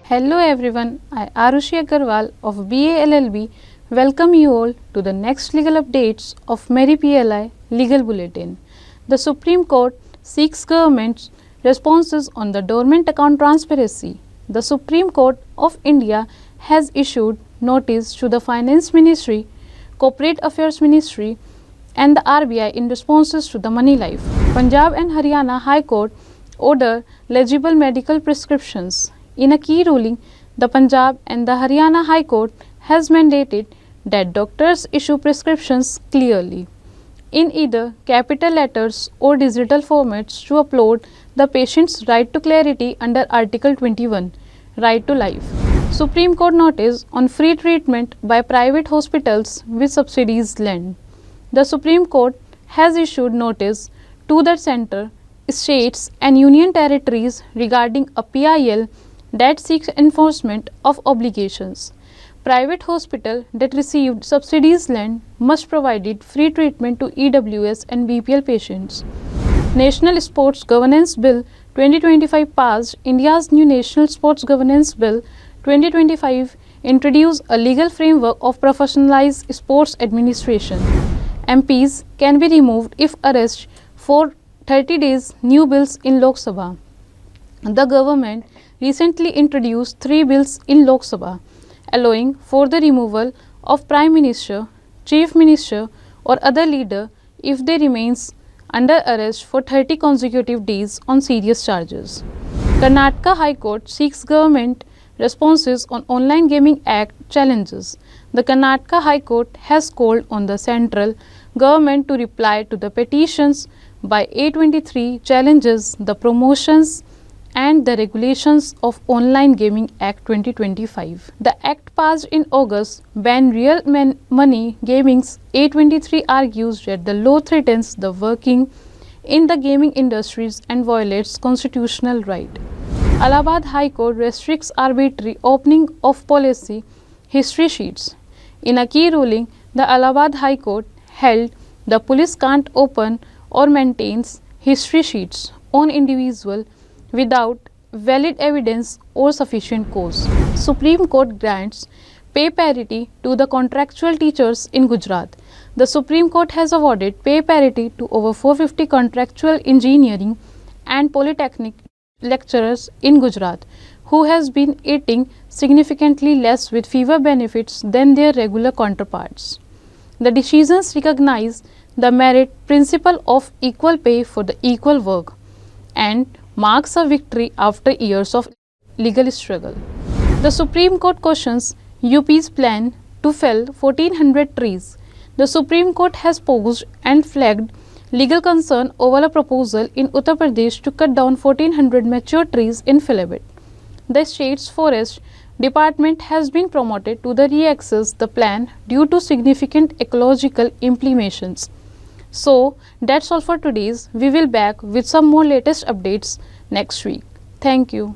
Hello everyone, I Arushi Agarwal of BA LLB welcome you all to the next legal updates of Mary PLI Legal Bulletin. The Supreme Court seeks government's responses on the dormant account transparency. The Supreme Court of India has issued notice to the Finance Ministry, Corporate Affairs Ministry and the RBI in responses to the Money Life. Punjab and Haryana High Court order legible medical prescriptions. In a key ruling, the Punjab and the Haryana High Court has mandated that doctors issue prescriptions clearly, in either capital letters or digital formats to uphold the patient's right to clarity under Article 21, Right to Life. Supreme Court notice on free treatment by private hospitals with subsidies lend. The Supreme Court has issued notice to the centre, states and union territories regarding a PIL that seeks enforcement of obligations. Private hospital that received subsidies lend must provide free treatment to EWS and BPL patients. National Sports Governance Bill 2025 passed. India's new National Sports Governance Bill 2025 introduced a legal framework of professionalized sports administration. MPs can be removed if arrested for 30 days. New bills in Lok Sabha. The government recently introduced 3 bills in Lok Sabha, allowing for the removal of Prime Minister, Chief Minister or other leader if they remains under arrest for 30 consecutive days on serious charges. Karnataka High Court seeks government responses on Online Gaming Act challenges. The Karnataka High Court has called on the central government to reply to the petitions by A23 challenges the promotions and the regulations of Online Gaming Act 2025. The act passed in August banned real money gaming's. A23 argues that the law threatens the working in the gaming industries and violates constitutional right. Allahabad High Court restricts arbitrary opening of policy history sheets. In a key ruling, the Allahabad High Court held the police can't open or maintains history sheets on individual without valid evidence or sufficient cause. Supreme Court grants pay parity to the contractual teachers in Gujarat. The Supreme Court has awarded pay parity to over 450 contractual engineering and polytechnic lecturers in Gujarat who has been earning significantly less with fewer benefits than their regular counterparts. The decisions recognize the merit principle of equal pay for the equal work and marks a victory after years of legal struggle. The Supreme Court questions UP's plan to fell 1400 trees. The Supreme Court has posed and flagged legal concern over a proposal in Uttar Pradesh to cut down 1400 mature trees in Filabit. The state's forest department has been promoted to re-access the plan due to significant ecological implications. So that's all for today's. We will back with some more latest updates next week. Thank you.